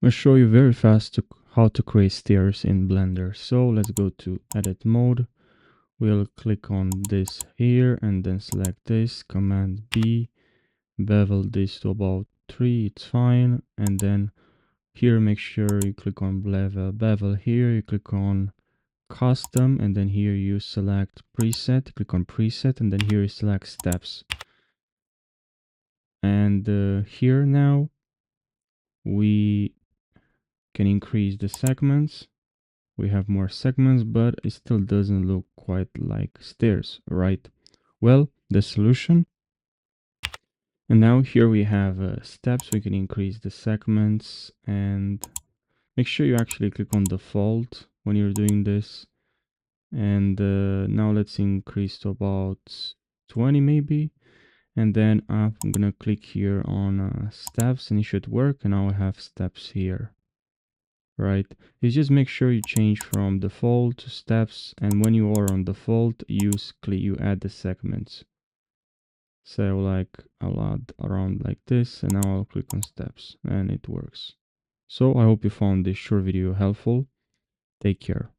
I'll show you very fast how to create stairs in Blender. So let's go to edit mode. We'll click on this here and then select this, Command B, bevel this to about 3, it's fine. And then here make sure you click on bevel here, you click on custom, and then here you select preset, click on preset, and then here you select steps. And here now we can increase the segments. We have more segments, but it still doesn't look quite like stairs, right? Well, the solution. And now here we have steps. We can increase the segments and make sure you actually click on default when you're doing this. And now let's increase to about 20 maybe. And then I'm gonna click here on steps and it should work. And now I have steps here. Right, you just make sure you change from default to steps, and when you are on default you add the segments. So like I'll add around like this, and now I'll click on steps and it works. So I hope you found this short video helpful. Take care.